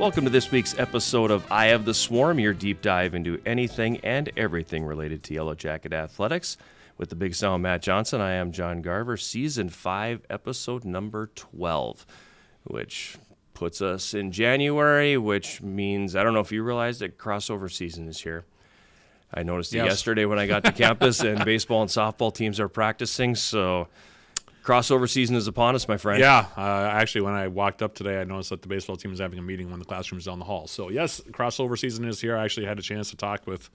Welcome to this week's episode of Eye of the Swarm, your deep dive into anything and everything related to Yellowjacket athletics. With the big sound Matt Johnson, I am John Garver, Season 5, Episode number 12, which puts us in January, which means, I don't know if you realized that crossover season is here. I noticed it yesterday when I got to campus, and baseball and softball teams are practicing, so crossover season is upon us, my friend. Yeah, actually, when I walked up today, I noticed that the baseball team was having a meeting when the classroom's down the hall. So, yes, crossover season is here. I actually had a chance to talk with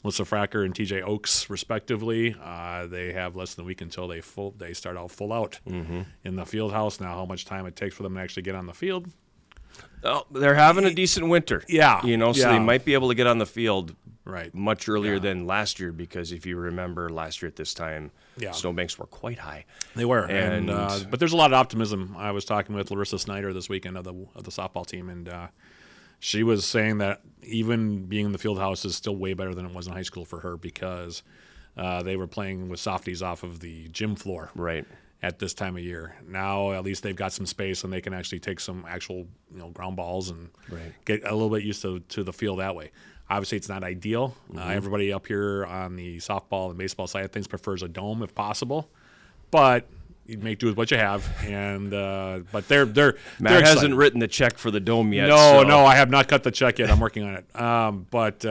Melissa Fracker and TJ Oakes, respectively. They have less than a week until they start out full out in the field house. Now, how much time it takes for them to actually get on the field? Oh, they're having a decent winter. Yeah. So they might be able to get on the field much earlier Yeah. than last year, because if you remember last year at this time, snowbanks were quite high. They were, and but there's a lot of optimism. I was talking with Larissa Snyder this weekend of the softball team, and she was saying that even being in the field house is still way better than it was in high school for her, because they were playing with softies off of the gym floor at this time of year. Now at least they've got some space and they can actually take some actual ground balls and get a little bit used to the field that way. Obviously, it's not ideal. Everybody up here on the softball and baseball side of things prefers a dome if possible, but you make do with what you have. And but they're Matt hasn't written the check for the dome yet. No, I have not cut the check yet. I'm working on it. But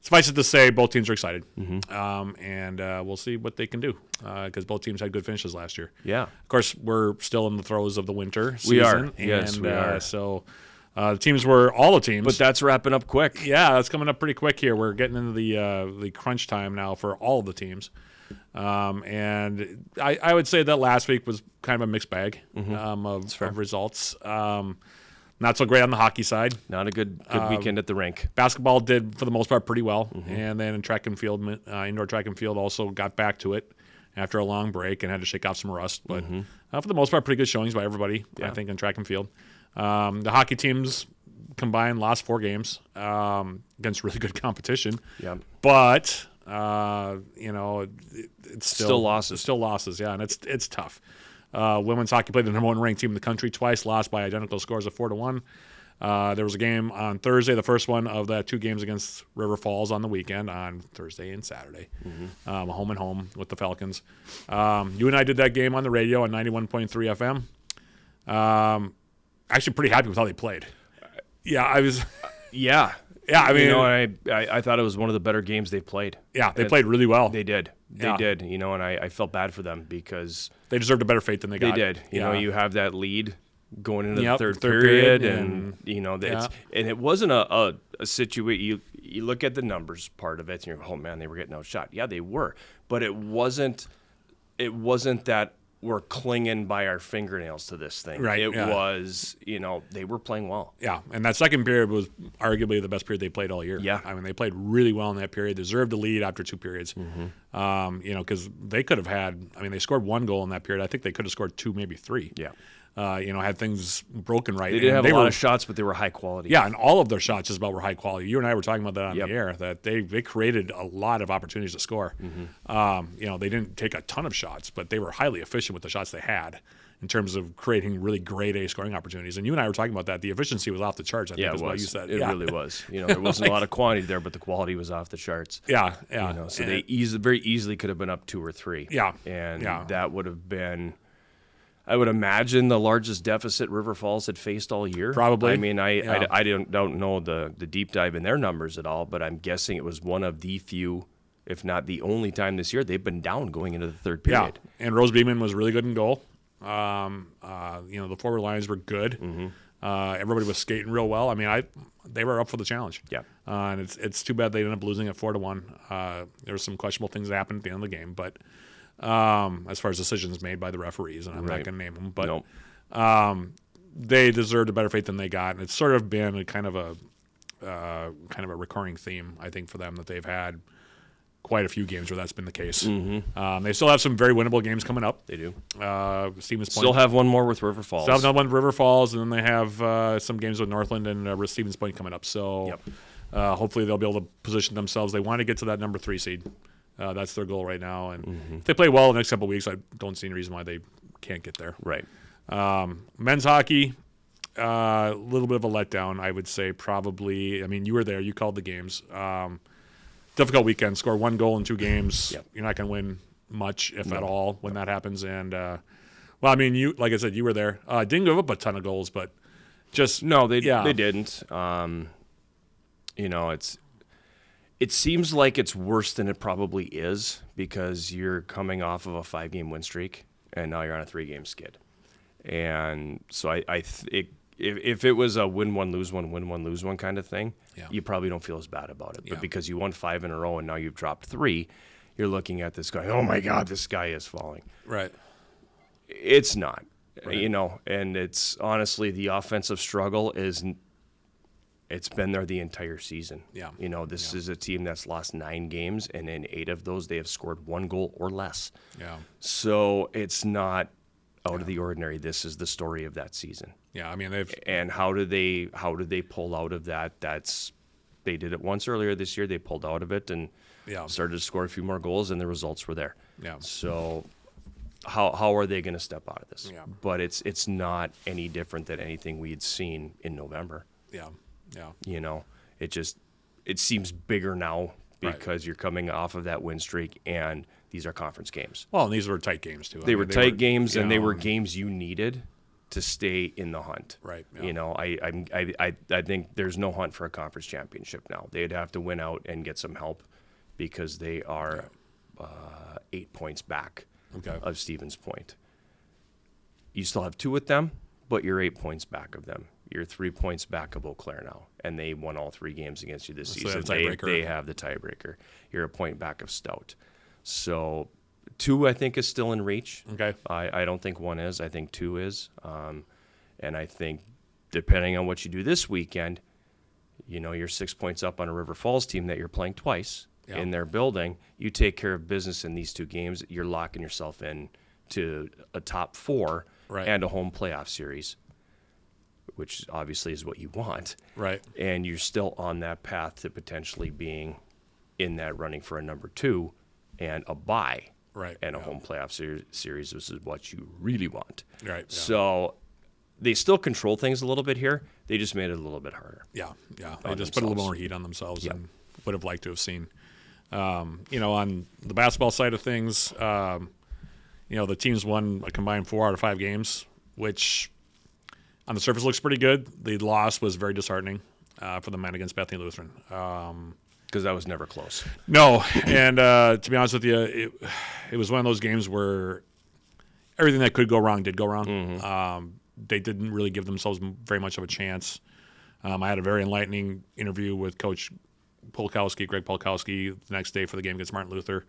suffice it to say, both teams are excited, and we'll see what they can do, because both teams had good finishes last year. Yeah. Of course, we're still in the throes of the winter season. We are. And, yes, we are. So. All the teams. But that's wrapping up quick. Yeah, that's coming up pretty quick here. We're getting into the crunch time now for all of the teams. And I would say that last week was kind of a mixed bag of results. Not so great on the hockey side. Not a good weekend at the rink. Basketball did, for the most part, pretty well. And then in track and field, indoor track and field also got back to it after a long break and had to shake off some rust. But for the most part, pretty good showings by everybody, I think, in track and field. The hockey teams combined lost 4 games against really good competition. Yeah. But it's still losses. It's still losses, yeah, and it's tough. Women's hockey played the number 1 ranked team in the country twice, lost by identical scores of 4-1. There was a game on Thursday, the first one of the 2 games against River Falls on the weekend, on Thursday and Saturday, home and home with the Falcons. You and I did that game on the radio on 91.3 FM. Actually pretty happy with how they played. Yeah, I was. Yeah. I mean, I thought it was one of the better games they played. Yeah, they played really well. They did. They did. And I felt bad for them because they deserved a better fate than they got. They did. You have that lead going into the third period, and it wasn't a situation. You look at the numbers part of it, and you're, oh man, they were getting outshot. Yeah, they were, but it wasn't that we're clinging by our fingernails to this thing. Right. It was, they were playing well. Yeah, and that second period was arguably the best period they played all year. Yeah. I mean, they played really well in that period, deserved the lead after 2 periods. Because they could have they scored 1 goal in that period. I think they could have scored 2, maybe 3. Yeah. Had things broken right. They did have a lot of shots, but they were high quality. Yeah, and all of their shots just about were high quality. You and I were talking about that on the air, that they created a lot of opportunities to score. They didn't take a ton of shots, but they were highly efficient with the shots they had in terms of creating really grade A scoring opportunities. And you and I were talking about that. The efficiency was off the charts, I think is what you said. It really was. There wasn't a lot of quantity there, but the quality was off the charts. Yeah. So they very easily could have been up 2 or 3. Yeah. And that would have been, I would imagine, the largest deficit River Falls had faced all year. Probably. I mean, I don't know the deep dive in their numbers at all, but I'm guessing it was one of the few, if not the only time this year, they've been down going into the third period. Yeah, and Rose Beeman was really good in goal. The forward lines were good. Everybody was skating real well. I mean, they were up for the challenge. Yeah. And it's too bad they ended up losing at 4-1. There were some questionable things that happened at the end of the game, but as far as decisions made by the referees, and I'm not going to name them, but they deserved a better fate than they got, and it's sort of been a kind of a recurring theme, I think, for them, that they've had quite a few games where that's been the case. They still have some very winnable games coming up. They do. Stevens Point. Still have one more with River Falls. Still have another one with River Falls, and then they have some games with Northland and Stevens Point coming up. So hopefully they'll be able to position themselves. They want to get to that number 3 seed. That's their goal right now. And if they play well the next couple of weeks, I don't see any reason why they can't get there. Right. Men's hockey, A little bit of a letdown, I would say, probably. I mean, you were there. You called the games. Difficult weekend. Score 1 goal in 2 games. Yep. You're not going to win much, if at all, when that happens. And, well, I mean, you, like I said, you were there. Didn't give up a ton of goals, but just. No, they didn't. It seems like it's worse than it probably is because you're coming off of a 5-game win streak, and now you're on a 3-game skid. And so if it was a win one, lose one kind of thing, you probably don't feel as bad about it. But because you won 5 in a row and now you've dropped 3, you're looking at this going, oh my God, this guy is falling. Right. It's not, right. And it's honestly the offensive struggle it's been there the entire season. Yeah. This is a team that's lost 9 games, and in 8 of those they have scored 1 goal or less. Yeah. So it's not out of the ordinary. This is the story of that season. Yeah, I mean and how do they pull out of that? They did it once earlier this year. They pulled out of it and started to score a few more goals, and the results were there. Yeah. So how are they going to step out of this? Yeah. But it's not any different than anything we had seen in November. Yeah. Yeah. It seems bigger now because you're coming off of that win streak, and these are conference games. Well, and these were tight games too. They were tight games, and they were games you needed to stay in the hunt. Right. Yeah. I think there's no hunt for a conference championship now. They'd have to win out and get some help because they are 8 points back of Stevens Point. You still have 2 with them, but you're 8 points back of them. You're 3 points back of Eau Claire now, and they won all 3 games against you this season. They have the tiebreaker. You're a point back of Stout. So 2, I think, is still in reach. Okay. I don't think 1 is. I think 2 is. And I think depending on what you do this weekend, you're 6 points up on a River Falls team that you're playing twice in their building. You take care of business in these 2 games, you're locking yourself in to a top 4 and a home playoff series, which obviously is what you want. Right. And you're still on that path to potentially being in that running for a number 2 and a bye. Right. And a home playoff series. This is what you really want. Right. Yeah. So they still control things a little bit here. They just made it a little bit harder. Yeah. Yeah. They just put a little more heat on themselves and would have liked to have seen. On the basketball side of things, the teams won a combined 4 out of 5 games, which on the surface looks pretty good. The loss was very disheartening for the men against Bethany Lutheran. Because that was never close. No, and to be honest with you, it was one of those games where everything that could go wrong did go wrong. Mm-hmm. They didn't really give themselves very much of a chance. I had a very enlightening interview with Coach Greg Polkowski, the next day for the game against Martin Luther.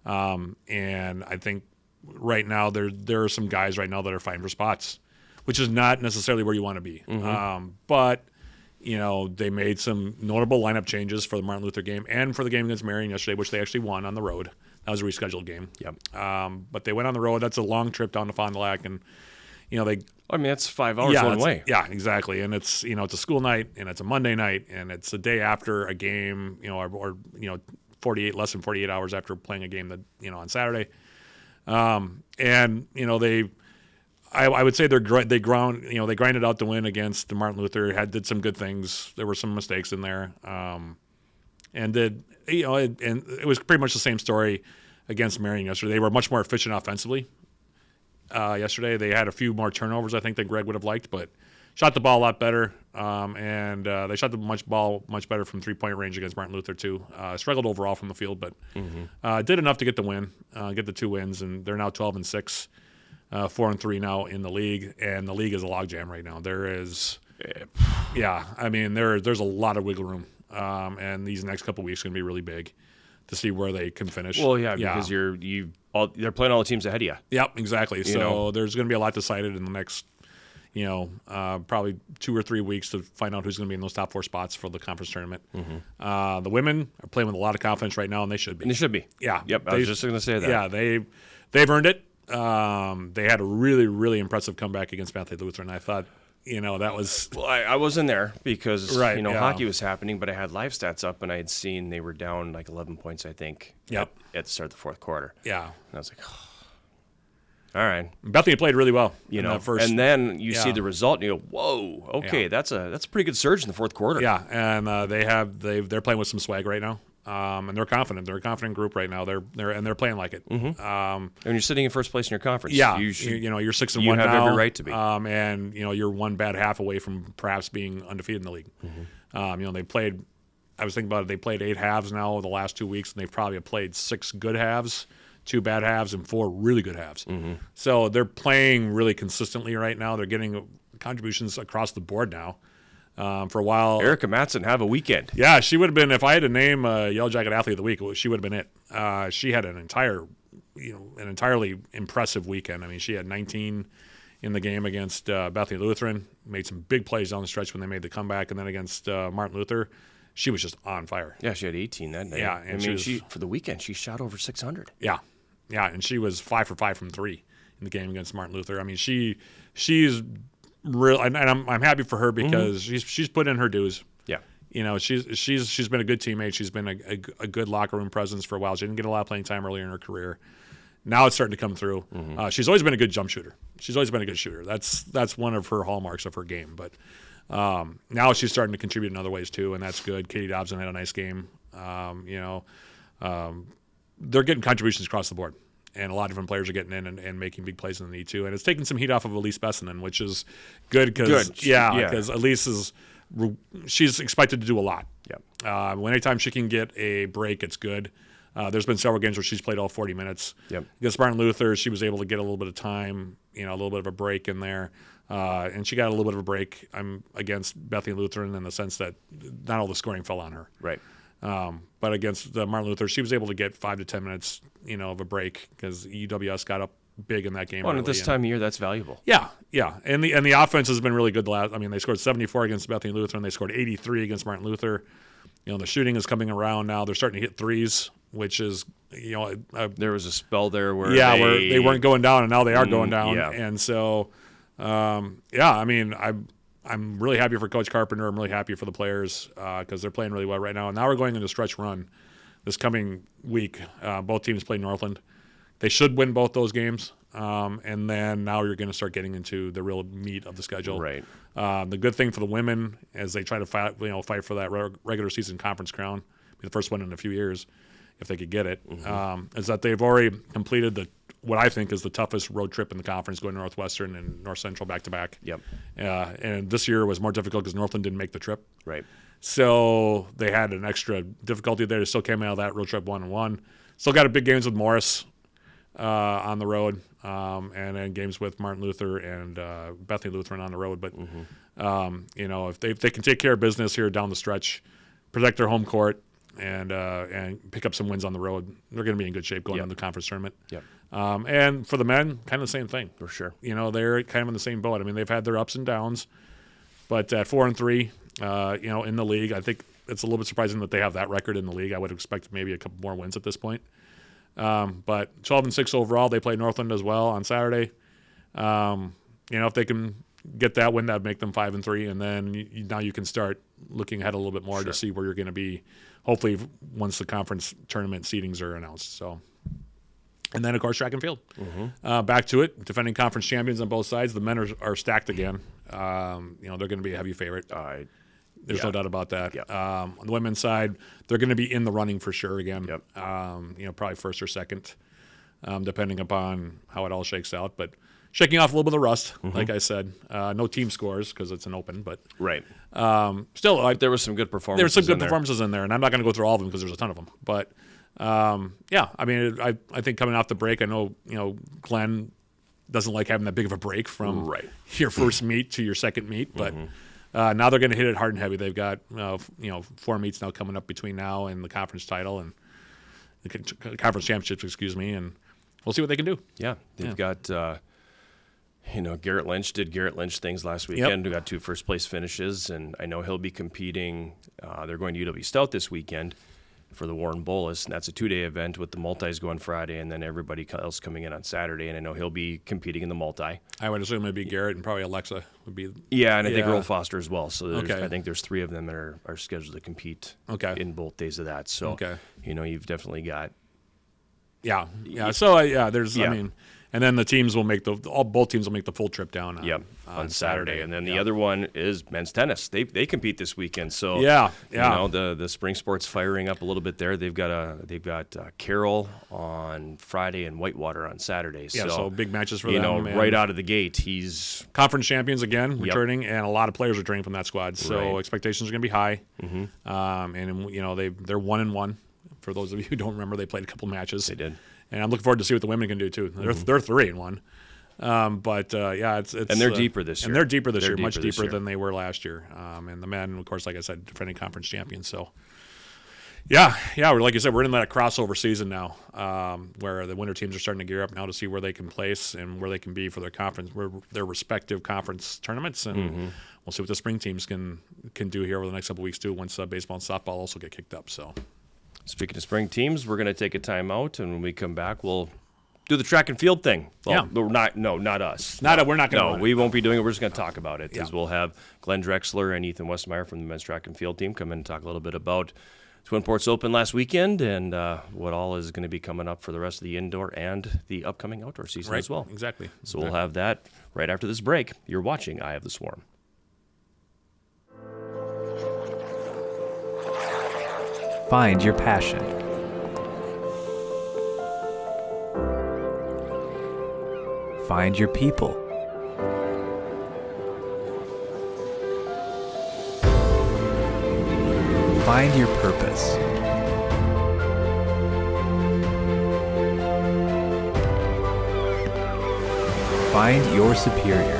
And I think right now there are some guys right now that are fighting for spots, which is not necessarily where you want to be. Mm-hmm. But they made some notable lineup changes for the Martin Luther game and for the game against Marion yesterday, which they actually won on the road. That was a rescheduled game. Yep. But they went on the road. That's a long trip down to Fond du Lac, and that's 5 hours one way. Yeah, exactly. And it's it's a school night, and it's a Monday night, and it's a day after a game. Or 48 less than 48 hours after playing a game that on Saturday. I would say they grinded out the win against the Martin Luther. Did some good things. There were some mistakes in there, and it was pretty much the same story against Marion yesterday. They were much more efficient offensively. Yesterday they had a few more turnovers I think than Greg would have liked, but shot the ball a lot better, and they shot the ball much better from 3-point range against Martin Luther too. Struggled overall from the field, but did enough to get the win, get the 2 wins, and they're now 12-6. 4-3 now in the league, and the league is a logjam right now. There is, there's a lot of wiggle room, and these next couple weeks are going to be really big to see where they can finish. Well, because they're playing all the teams ahead of you. Yep, exactly. So there's going to be a lot decided in the next, probably 2 or 3 weeks to find out who's going to be in those top 4 spots for the conference tournament. Mm-hmm. The women are playing with a lot of confidence right now, and they should be. And they should be. Yeah. Yep. I was just going to say that. Yeah, they've earned it. They had a really, really impressive comeback against Bethany Lutheran. I thought, that was... Well, I wasn't there because, hockey was happening, but I had live stats up, and I had seen they were down like 11 points, I think, at the start of the 4th quarter. Yeah. And I was like, All right. Bethany played really well. And then you see the result, and you go, "Whoa, okay, that's a pretty good surge in the fourth quarter." Yeah, and they're playing with some swag right now, and they're confident. They're a confident group right now. They're playing like it. Mm-hmm. And you're sitting in first place in your conference. Yeah, you're 6-1 now. You have every right to be. And you're one bad half away from perhaps being undefeated in the league. Mm-hmm. They played. I was thinking about it. They played 8 halves now the last 2 weeks, and they've probably played 6 good halves, 2 bad halves, and 4 really good halves. Mm-hmm. So they're playing really consistently right now. They're getting contributions across the board now. For a while, Erica Matson have a weekend. Yeah, she would have been, if I had to name a Yellowjacket Athlete of the Week, she would have been it. She had an entirely impressive weekend. I mean, she had 19 in the game against Bethany Lutheran, made some big plays down the stretch when they made the comeback, and then against Martin Luther, she was just on fire. Yeah, she had 18 that night. Yeah, and she for the weekend, she shot over 600. Yeah, and she was 5 for 5 from 3 in the game against Martin Luther. I mean, she's real, and I'm happy for her because she's put in her dues. Yeah, she's been a good teammate. She's been a good locker room presence for a while. She didn't get a lot of playing time earlier in her career. Now it's starting to come through. She's always been a good jump shooter. She's always been a good shooter. That's one of her hallmarks of her game. But now she's starting to contribute in other ways too, and that's good. Katie Dobson had a nice game. They're getting contributions across the board, and a lot of different players are getting in and making big plays in the E2, and it's taking some heat off of Elise Bessinen, which is good because Elise she's expected to do a lot. Yeah. Anytime she can get a break, it's good. There's been several games where she's played all 40 minutes. Yep. Against Martin Luther, she was able to get a little bit of time, a little bit of a break in there. And she got a little bit of a break against Bethany Lutheran in the sense that not all the scoring fell on her. Right. But against Martin Luther, she was able to get 5 to 10 minutes, of a break because UWS got up big in that game. Well, at this time of year, that's valuable. Yeah. And the offense has been really good. They scored 74 against Bethany Lutheran. They scored 83 against Martin Luther. The shooting is coming around now. They're starting to hit threes, which is, there was a spell there where where they weren't going down, and now they are going down. Yeah. And so, I'm really happy for Coach Carpenter. I'm really happy for the players because they're playing really well right now. And now we're going into stretch run this coming week. Both teams play Northland. They should win both those games. And then now you're going to start getting into the real meat of the schedule. Right. The good thing for the women as they try to fight for that regular season conference crown, be the first one in a few years, if they could get it, is that they've already completed what I think is the toughest road trip in the conference, going to Northwestern and North Central back to back. Yep. And this year was more difficult because Northland didn't make the trip. Right. So they had an extra difficulty there. They still came out of that road trip 1-1. Still got a big games with Morris on the road, and then games with Martin Luther and Bethany Lutheran on the road. But if they can take care of business here down the stretch, protect their home court, and pick up some wins on the road, they're going to be in good shape going into the conference tournament. Yep. And for the men, kind of the same thing. For sure. They're kind of in the same boat. I mean, they've had their ups and downs, but at 4-3, in the league, I think it's a little bit surprising that they have that record in the league. I would expect maybe a couple more wins at this point. But 12-6 overall, they play Northland as well on Saturday. If they can get that win, that'd make them 5-3, and then now you can start looking ahead a little bit more to see where you're going to be. Hopefully, once the conference tournament seedings are announced. So, and then of course track and field. Back to it, defending conference champions on both sides. The men are stacked again. They're going to be a heavy favorite. There's no doubt about that. Yep. On the women's side, they're going to be in the running for sure again. Yep. Probably first or second, depending upon how it all shakes out. But shaking off a little bit of the rust, like I said. No team scores because it's an open, but right. Still, There was some good performances. There were some good performances in there, and I'm not going to go through all of them because there's a ton of them. But I think coming off the break, I know Glen doesn't like having that big of a break from your first meet to your second meet, but. Now they're going to hit it hard and heavy. They've got 4 meets now coming up between now and the conference title and the conference championships, and we'll see what they can do. Yeah, they've got Garrett Lynch did Garrett Lynch things last weekend. We got 2 first place finishes, and I know he'll be competing. They're going to UW Stout this weekend for the Warren Bolus, and that's a 2-day event with the multis going Friday and then everybody else coming in on Saturday, and I know he'll be competing in the multi. I would assume it'd be Garrett and probably Alexa would be. Yeah, and I think Earl Foster as well. So I think there's 3 of them that are scheduled to compete in both days of that. So, you've definitely got. Yeah. So, there's, I mean, And then the teams will make both teams will make the full trip down on Saturday. And then the other one is men's tennis. They compete this weekend. So the spring sports firing up a little bit there. They've got Carroll on Friday and Whitewater on Saturday. So big matches for them. Right out of the gate, he's conference champions again, returning, and a lot of players returning from that squad. So expectations are going to be high. Mm-hmm. And they're 1-1. For those of you who don't remember, they played a couple matches. They did. And I'm looking forward to see what the women can do too. They're 3-1, it's and they're deeper this year. And they're deeper this year, much deeper than they were last year. And the men, of course, like I said, defending conference champions. So, like you said, we're in that crossover season now, where the winter teams are starting to gear up now to see where they can place and where they can be for their respective conference tournaments. And we'll see what the spring teams can do here over the next couple of weeks too. Once baseball and softball also get kicked up. So. Speaking of spring teams, we're going to take a timeout, and when we come back, we'll do the track and field thing. Well, not us. We're not going to. No, we won't be doing it. We're just going to talk about it. Because we'll have Glen Drexler and Ethan Westimayer from the men's track and field team come in and talk a little bit about Twin Ports Open last weekend and what all is going to be coming up for the rest of the indoor and the upcoming outdoor season as well. Exactly. So we'll have that right after this break. You're watching Eye of the Swarm. Find your passion. Find your people. Find your purpose. Find your superior.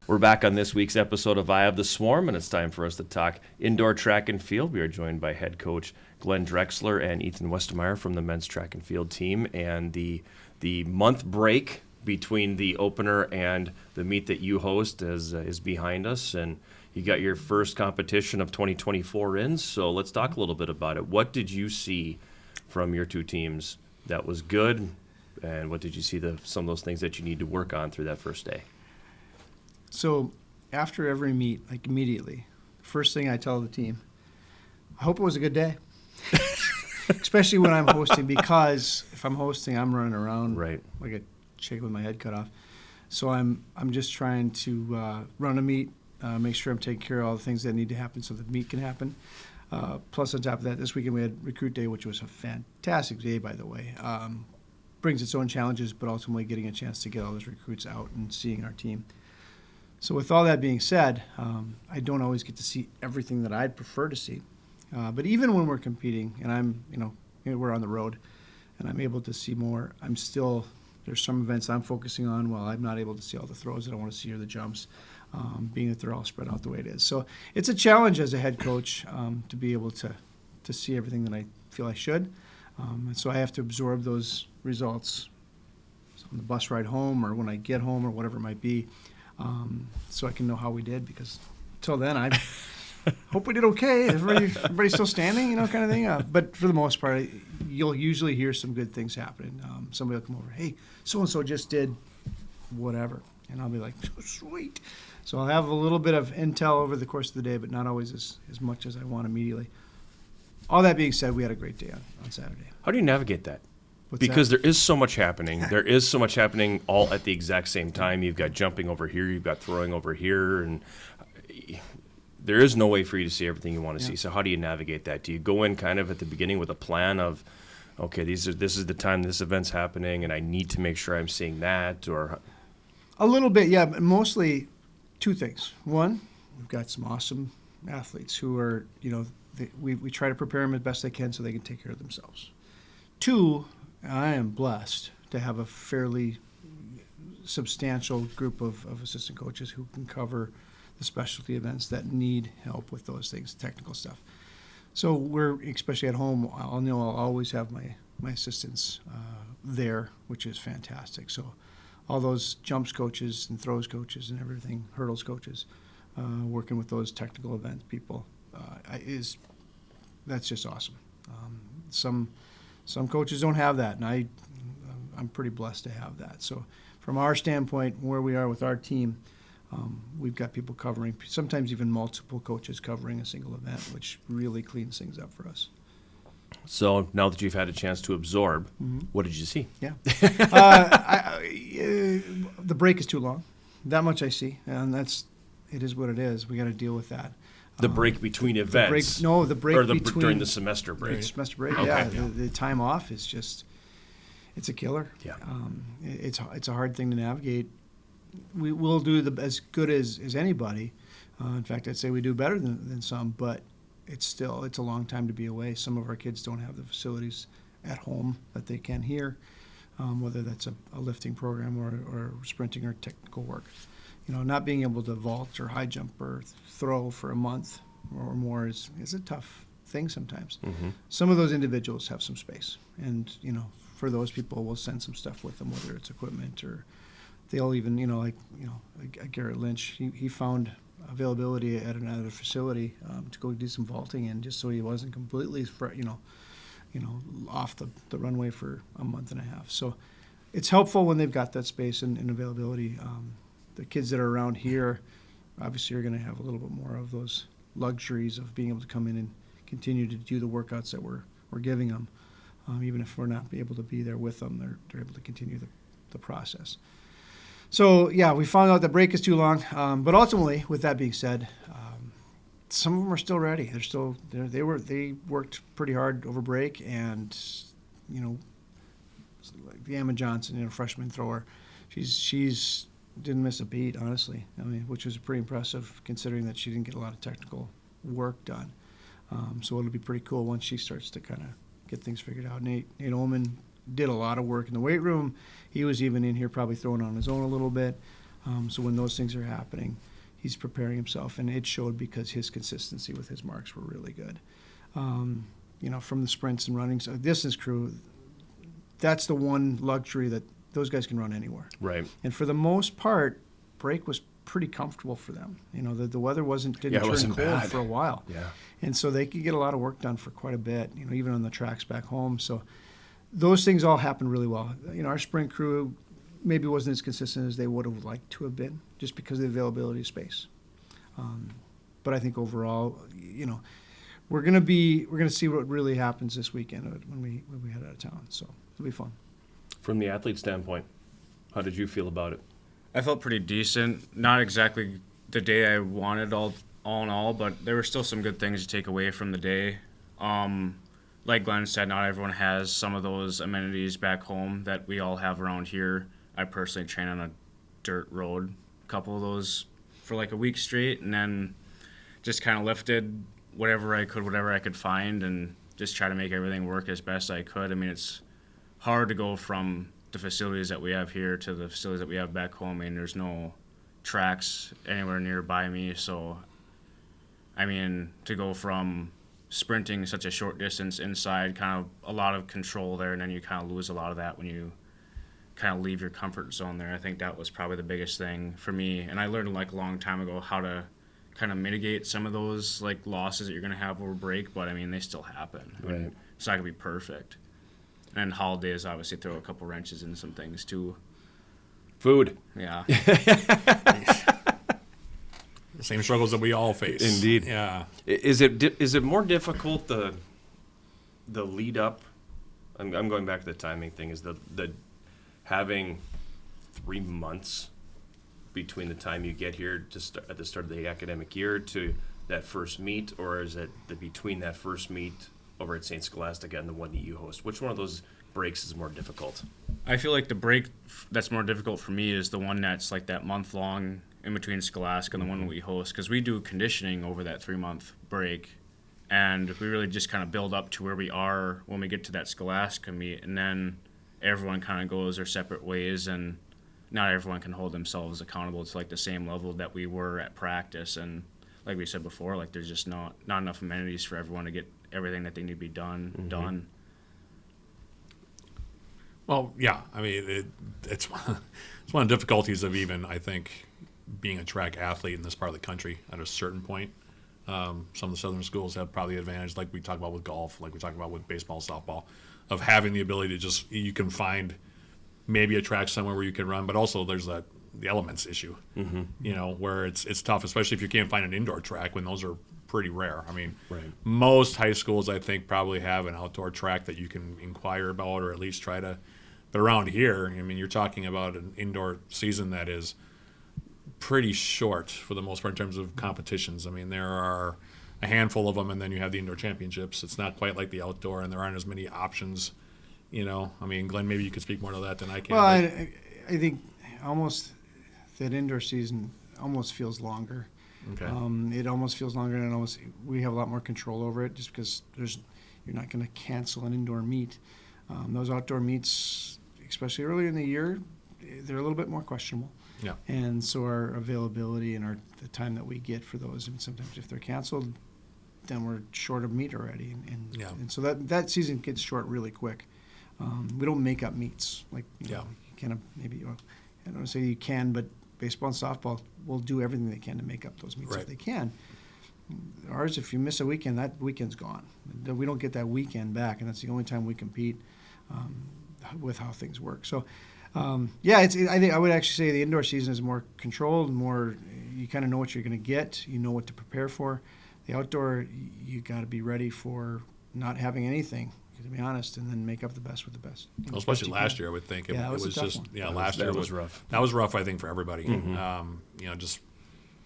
We're back on this week's episode of Eye of the Swarm, and it's time for us to talk indoor track and field. We are joined by head coach Glen Drexler and Ethan Westimayer from the men's track and field team. And the month break between the opener and the meet that you host is behind us, and you got your first competition of 2024 in. So let's talk a little bit about it. What did you see from your two teams that was good, and what did you see some of those things that you need to work on through that first day? So after every meet, like immediately, first thing I tell the team, I hope it was a good day. Especially when I'm hosting, because if I'm hosting, I'm running around like a chicken with my head cut off. So I'm just trying to run a meet, make sure I'm taking care of all the things that need to happen so the meet can happen. Plus, on top of that, this weekend we had recruit day, which was a fantastic day, by the way. Brings its own challenges, but ultimately getting a chance to get all those recruits out and seeing our team. So with all that being said, I don't always get to see everything that I'd prefer to see. But even when we're competing and we're on the road and I'm able to see more, there's some events I'm focusing on while I'm not able to see all the throws that I want to see or the jumps, being that they're all spread out the way it is. So it's a challenge as a head coach to be able to see everything that I feel I should. And so I have to absorb those results on the bus ride home or when I get home or whatever it might be. So I can know how we did, because until then I hope we did okay. Everybody's still standing, kind of thing. But for the most part, you'll usually hear some good things happening. Somebody will come over, hey, so-and-so just did whatever. And I'll be like, sweet. So I'll have a little bit of intel over the course of the day, but not always as much as I want immediately. All that being said, we had a great day on Saturday. How do you navigate that? Because there is so much happening. There is so much happening all at the exact same time. You've got jumping over here, you've got throwing over here, and there is no way for you to see everything you want to see. So how do you navigate that? Do you go in kind of at the beginning with a plan of, okay, this is the time this event's happening, and I need to make sure I'm seeing that? Or a little bit, yeah, but mostly two things. One, we've got some awesome athletes who are, we try to prepare them as best they can so they can take care of themselves. Two, I am blessed to have a fairly substantial group of assistant coaches who can cover the specialty events that need help with those things, technical stuff. So we're, especially at home, I'll always have my assistants there, which is fantastic. So all those jumps coaches and throws coaches and everything, hurdles coaches, working with those technical event people, that's just awesome. Some coaches don't have that, and I'm pretty blessed to have that. So from our standpoint, where we are with our team, we've got people covering, sometimes even multiple coaches covering a single event, which really cleans things up for us. So now that you've had a chance to absorb, what did you see? Yeah. The break is too long. That much I see, and it is what it is. We got to deal with that. The break between events? The break or between... during the semester break? Semester break, Okay. yeah. The time off is just, it's a killer. Yeah. It's a hard thing to navigate. We'll do as good as anybody. In fact, I'd say we do better than some, but it's a long time to be away. Some of our kids don't have the facilities at home that they can here, whether that's a lifting program or sprinting or technical work. Not being able to vault or high jump or throw for a month or more is a tough thing sometimes. Mm-hmm. Some of those individuals have some space, and for those people, we'll send some stuff with them, whether it's equipment or they'll even like Garrett Lynch. He found availability at another facility to go do some vaulting in, just so he wasn't completely off the runway for a month and a half. So it's helpful when they've got that space and availability. The kids that are around here obviously are going to have a little bit more of those luxuries of being able to come in and continue to do the workouts that we're giving them. Even if we're not able to be there with them, they're able to continue the process. So, yeah, we found out the break is too long. But ultimately, with that being said, some of them are still ready. They worked pretty hard over break, and, like the Emma Johnson, freshman thrower, she's didn't miss a beat, honestly. Which was pretty impressive considering that she didn't get a lot of technical work done. So it'll be pretty cool once she starts to kind of get things figured out. Nate Ullman did a lot of work in the weight room. He was even in here probably throwing on his own a little bit. So when those things are happening, he's preparing himself, and it showed because his consistency with his marks were really good. From the sprints and runnings, distance crew, that's the one luxury that those guys can run anywhere. Right. And for the most part, break was pretty comfortable for them. The weather didn't turn cold bad for a while. Yeah. And so they could get a lot of work done for quite a bit, even on the tracks back home. So those things all happened really well. Our sprint crew maybe wasn't as consistent as they would have liked to have been, just because of the availability of space. But I think overall, we're gonna see what really happens this weekend when we head out of town. So it'll be fun. From the athlete standpoint, how did you feel about it? I felt pretty decent. Not exactly the day I wanted all in all, but there were still some good things to take away from the day. Like Glenn said, not everyone has some of those amenities back home that we all have around here. I personally train on a dirt road, a couple of those for like a week straight, and then just kind of lifted whatever I could find and just try to make everything work as best I could. It's hard to go from the facilities that we have here to the facilities that we have back home. There's no tracks anywhere nearby me, so to go from sprinting such a short distance inside, kind of a lot of control there, and then you kind of lose a lot of that when you kind of leave your comfort zone there. I think that was probably the biggest thing for me, and I learned a long time ago how to kind of mitigate some of those losses that you're going to have over break, but they still happen. Right. It's not going to be perfect. And holidays obviously throw a couple wrenches in some things too. Food. Yeah. Same struggles that we all face. Indeed. Yeah. Is it more difficult the lead up? I'm going back to the timing thing. Is the having 3 months between the time you get here at the start of the academic year to that first meet, or is it between that first meet over at St. Scholastica and the one that you host? Which one of those breaks is more difficult? I feel like the break that's more difficult for me is the one that's that month long in between Scholastica and the one that we host, because we do conditioning over that 3-month break, and we really just kind of build up to where we are when we get to that Scholastica meet, and then everyone kind of goes their separate ways, and not everyone can hold themselves accountable to the same level that we were at practice. And like we said before, there's just not enough amenities for everyone to get everything that they need to be done. Well, yeah. It's one of the difficulties of even, I think, being a track athlete in this part of the country at a certain point. Some of the southern schools have probably the advantage, like we talk about with golf, like we talk about with baseball, softball, of having the ability to you can find maybe a track somewhere where you can run, but also there's the elements issue, where it's tough, especially if you can't find an indoor track when those are pretty rare. I mean, Right. most high schools, I think, probably have an outdoor track that you can inquire about or at least try to. But around here, I mean, you're talking about an indoor season that is pretty short for the most part in terms of competitions. I mean, there are a handful of them, and then you have the indoor championships. It's not quite like the outdoor, and there aren't as many options. I mean, Glenn, maybe you could speak more to that than I can. Well, I think almost that indoor season almost feels longer. Okay. It almost feels longer, and we have a lot more control over it just because you're not going to cancel an indoor meet. Those outdoor meets, especially earlier in the year, they're a little bit more questionable. Yeah. And so our availability and the time that we get for those, and sometimes if they're canceled, then we're short of meet already. And so that season gets short really quick. We don't make up meets. Like, you kind of maybe, I don't want to say you can, but baseball and softball will do everything they can to make up those meets if they can. Ours, if you miss a weekend, that weekend's gone. We don't get that weekend back, and that's the only time we compete with how things work. So, I think I would actually say the indoor season is more controlled, more you kind of know what you're going to get, you know what to prepare for. The outdoor, you got to be ready for not having anything, to be honest, and then make up the best with the best. Well, especially last year, I would think. It was a tough just one. last year was rough. That was rough, I think, for everybody. Just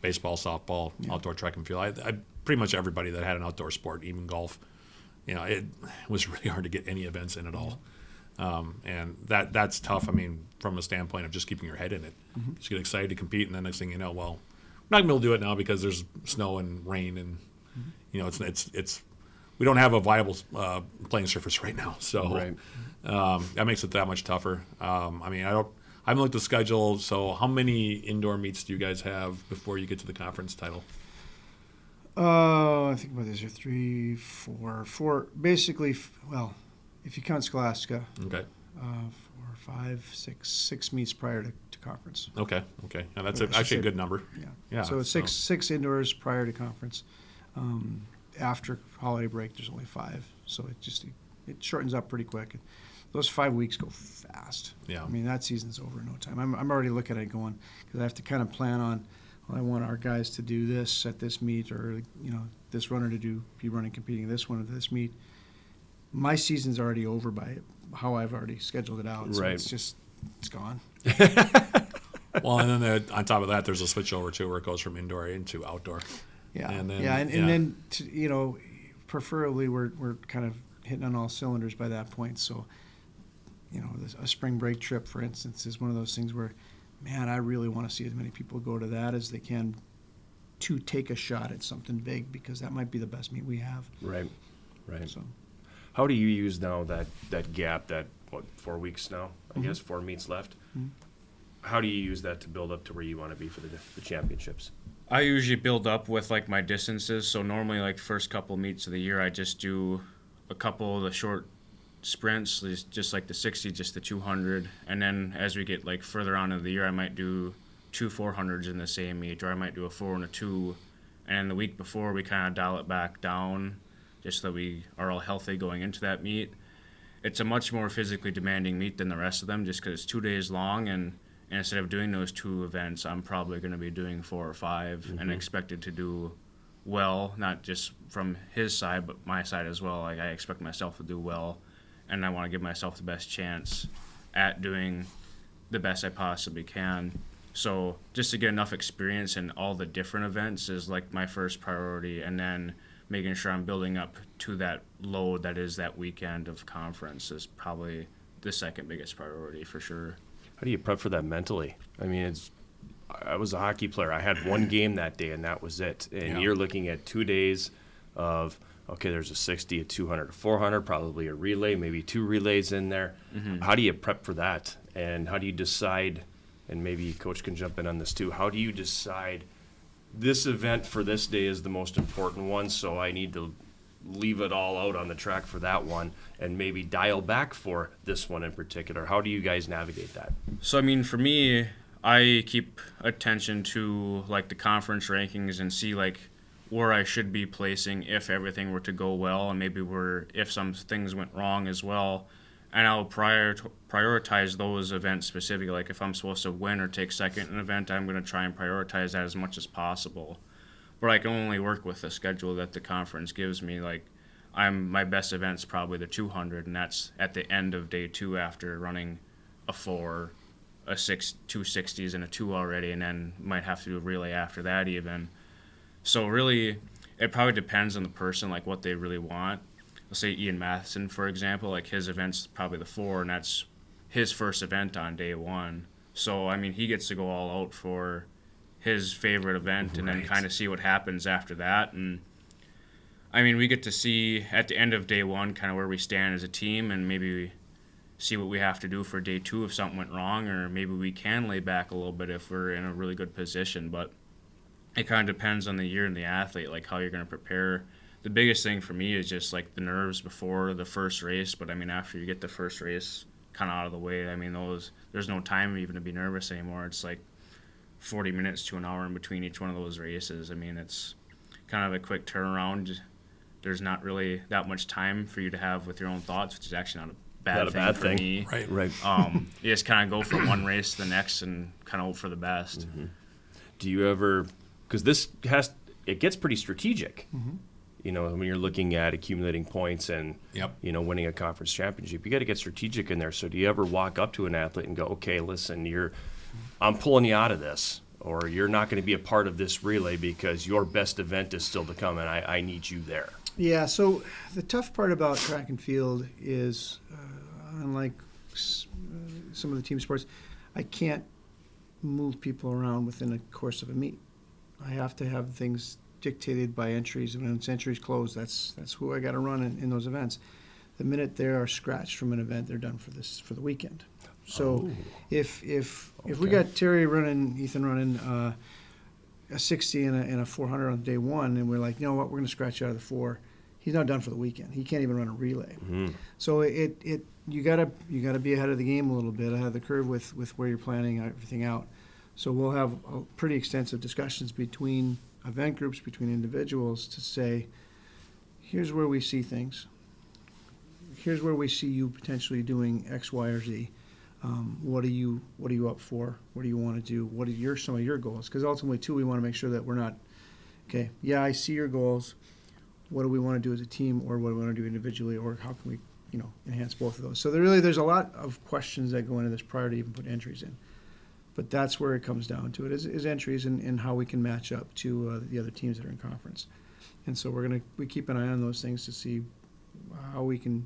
baseball, softball, outdoor track and field. I pretty much everybody that had an outdoor sport, even golf. It was really hard to get any events in at all. And that's tough. I mean, from a standpoint of just keeping your head in it. Just get excited to compete, and then next thing you know, well, we're not going to be able to do it now because there's snow and rain, and it's we don't have a viable playing surface right now. So that makes it that much tougher. I mean, I haven't looked at the schedule. So how many indoor meets do you guys have before you get to the conference title? I think about this here, 3, 4. Basically, well, if you count Scholastica, Okay. 4, 5, 6 meets prior to conference. Okay. And that's I should actually a say- good number. Yeah. So it's six indoors prior to conference. After holiday break, there's only 5. So it shortens up pretty quick. Those 5 weeks go fast. Yeah. I mean, that season's over in no time. I'm already looking at it going, because I have to kind of plan on, I want our guys to do this at this meet, or this runner to be running competing this one at this meet. My season's already over by how I've already scheduled it out. So it's gone. Well, and then on top of that, there's a switch over too, where it goes from indoor into outdoor. Yeah, and then, and then preferably we're kind of hitting on all cylinders by that point. So, a spring break trip, for instance, is one of those things where, man, I really want to see as many people go to that as they can to take a shot at something big, because that might be the best meet we have. Right. So, How do you use now that gap, 4 weeks now, I guess, 4 meets left? How do you use that to build up to where you want to be for the championships? I usually build up with like my distances. So normally, like first couple meets of the year, I just do a couple of the short sprints, just like the 60, just the 200, and then as we get like further on in the year, I might do 2 400s in the same meet, or I might do a 4 and a 2, and the week before we kind of dial it back down, just so that we are all healthy going into that meet. It's a much more physically demanding meet than the rest of them, just because it's 2 days long, and instead of doing those 2 events, I'm probably going to be doing 4 or 5 and expected to do well, not just from his side, but my side as well. Like, I expect myself to do well, and I want to give myself the best chance at doing the best I possibly can. So just to get enough experience in all the different events is like my first priority, and then making sure I'm building up to that load that is that weekend of conference is probably the second biggest priority for sure. How do you prep for that mentally? I mean, I was a hockey player. I had one game that day, and that was it. And you're looking at 2 days of, okay, there's a 60, a 200, a 400, probably a relay, maybe 2 relays in there. How do you prep for that? And how do you decide, and maybe Coach can jump in on this too, how do you decide this event for this day is the most important one, so I need to leave it all out on the track for that one and maybe dial back for this one in particular? How do you guys navigate that? So, I mean, for me, I keep attention to, like, the conference rankings and see, like, where I should be placing if everything were to go well, and maybe if some things went wrong as well. And I'll prioritize those events specifically. Like, if I'm supposed to win or take second in an event, I'm going to try and prioritize that as much as possible. but I can only work with the schedule that the conference gives me. Like, my best event's probably the 200, and that's at the end of day 2 after running a 4, a 6, 260s, and a 2 already, and then might have to do a relay after that even. So really, it probably depends on the person, like what they really want. Let's say Ian Matheson, for example, like his event's probably the 4, and that's his first event on day 1. So, I mean, he gets to go all out for his favorite event and then kind of see what happens after that. And, I mean, we get to see at the end of day 1 kind of where we stand as a team and maybe see what we have to do for day 2 if something went wrong, or maybe we can lay back a little bit if we're in a really good position. But it kind of depends on the year and the athlete, like how you're going to prepare. The biggest thing for me is just like the nerves before the first race. But I mean, after you get the first race kind of out of the way, I mean, there's no time even to be nervous anymore. It's like 40 minutes to an hour in between each one of those races. I mean, it's kind of a quick turnaround. There's not really that much time for you to have with your own thoughts, which is actually not a bad thing for me. Right. You just kind of go from one race to the next and kind of hope for the best. Mm-hmm. Do you ever, because it gets pretty strategic, you know, when you're looking at accumulating points and, you know, winning a conference championship, you got to get strategic in there. So do you ever walk up to an athlete and go, okay, listen, I'm pulling you out of this, or you're not going to be a part of this relay because your best event is still to come and I need you there? Yeah, so the tough part about track and field is, unlike some of the team sports, I can't move people around within the course of a meet. I have to have things dictated by entries, and when it's entries closed, that's who I got to run in those events. The minute they are scratched from an event, they're done for the weekend. So if we got Ethan running a 60 and a 400 on day 1, and we're like, you know what, we're going to scratch you out of the 4. He's not done for the weekend. He can't even run a relay. So you gotta be ahead of the game a little bit, ahead of the curve with where you're planning everything out. So we'll have pretty extensive discussions between event groups, between individuals, to say, here's where we see things. Here's where we see you potentially doing X, Y, or Z. What are you up for? What do you want to do? What are some of your goals? Because ultimately, too, we want to make sure that we're not, okay, yeah, I see your goals. What do we want to do as a team, or what do we want to do individually, or how can we, enhance both of those? So there's a lot of questions that go into this prior to even put entries in. But that's where it comes down to it, is entries and how we can match up to the other teams that are in conference. And so we keep an eye on those things to see how we can,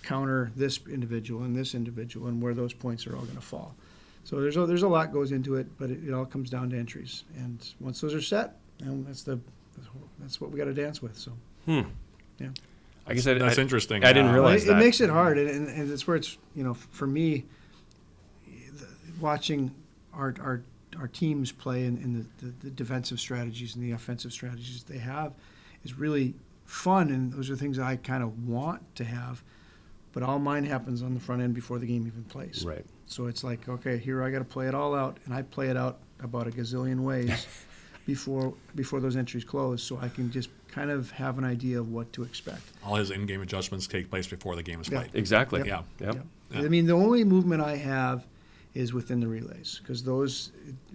counter this individual and where those points are all going to fall. So there's a lot goes into it, but it all comes down to entries. And once those are set, that's what we got to dance with. So, yeah. I guess that's interesting. I didn't realize that. It makes it hard, and it's where it's, for me, watching our teams play and the defensive strategies and the offensive strategies they have is really fun, and those are things that I kind of want to have, but all mine happens on the front end before the game even plays. Right. So it's like, okay, here I got to play it all out, and I play it out about a gazillion ways before those entries close, so I can just kind of have an idea of what to expect. All his in-game adjustments take place before the game is played. Exactly. Yep. Yeah. I mean, the only movement I have is within the relays, because those,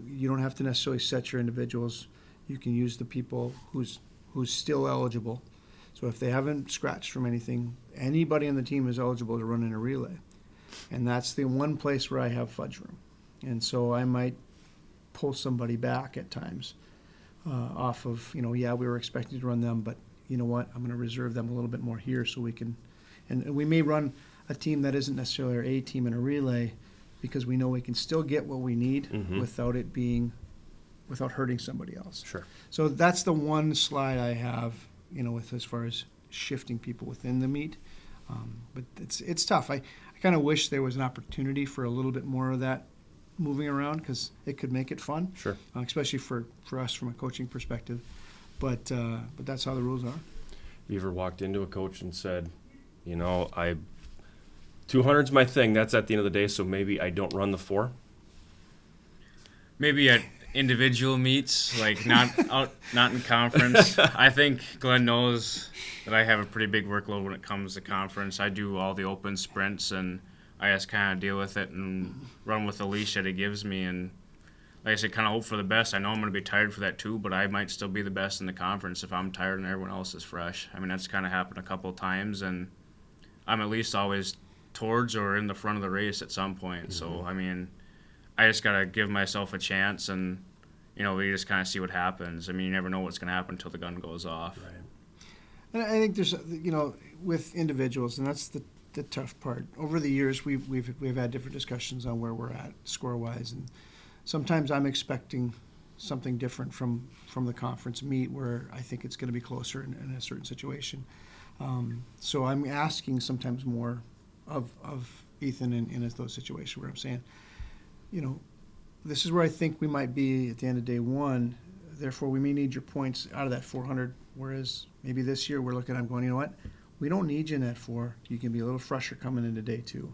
you don't have to necessarily set your individuals. You can use the people who's still eligible. So if they haven't scratched from anything, anybody on the team is eligible to run in a relay. And that's the one place where I have fudge room. And so I might pull somebody back at times off of, we were expecting to run them, but you know what, I'm going to reserve them a little bit more here so we can, and we may run a team that isn't necessarily our A team in a relay, because we know we can still get what we need without hurting somebody else. Sure. So that's the one slide I have, with as far as shifting people within the meet. But it's tough. I kind of wish there was an opportunity for a little bit more of that moving around, because it could make it fun. Sure. Especially for us from a coaching perspective. But that's how the rules are. Have you ever walked into a coach and said, 200's my thing, that's at the end of the day, so maybe I don't run the 4? Maybe at individual meets, like not in conference. I think Glenn knows that I have a pretty big workload when it comes to conference. I do all the open sprints, and I just kind of deal with it and run with the leash that he gives me. And like I said, kind of hope for the best. I know I'm going to be tired for that too, but I might still be the best in the conference if I'm tired and everyone else is fresh. I mean, that's kind of happened a couple of times, and I'm at least always towards or in the front of the race at some point. So, I mean, I just got to give myself a chance, and, we just kind of see what happens. I mean, you never know what's going to happen until the gun goes off. Right. And I think there's, with individuals, and that's the tough part. Over the years, we've had different discussions on where we're at score-wise, and sometimes I'm expecting something different from the conference meet where I think it's going to be closer in a certain situation. So I'm asking sometimes more of Ethan in those situations where I'm saying, this is where I think we might be at the end of day one. Therefore, we may need your points out of that 400, whereas maybe this year we're looking at, I'm going, you know what? We don't need you in that 4. You can be a little fresher coming into day 2.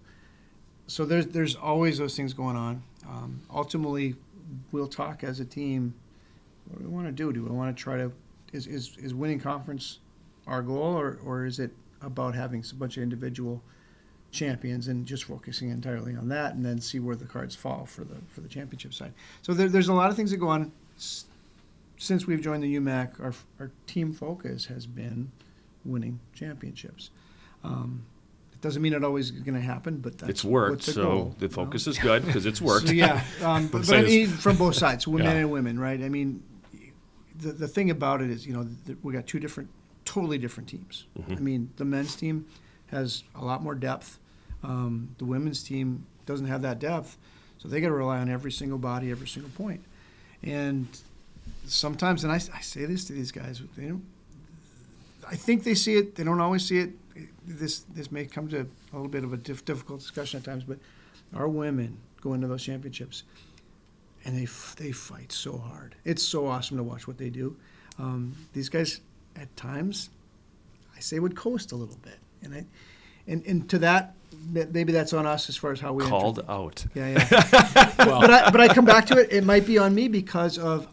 So there's always those things going on. Ultimately, we'll talk as a team. What do we want to do? Do we want to try to is winning conference our goal, or is it about having a bunch of individual champions and just focusing entirely on that, and then see where the cards fall for the championship side? So there's a lot of things that go on. Since we've joined the UMAC, our team focus has been winning championships. It doesn't mean it always is going to happen, but that's it's worked. what's the so goal, the focus is good because it's worked. So, yeah, but I mean from both sides, men and women, right? I mean, the thing about it is, we got 2 totally different teams. I mean, the men's team has a lot more depth. The women's team doesn't have that depth, so they got to rely on every single body, every single point. And sometimes, and I say this to these guys, I think they see it. They don't always see it. This may come to a little bit of a difficult discussion at times, but our women go into those championships, and they fight so hard. It's so awesome to watch what they do. These guys, at times, I say would coast a little bit, and to that, maybe that's on us as far as how we called out. Yeah. But I come back to it. It might be on me because of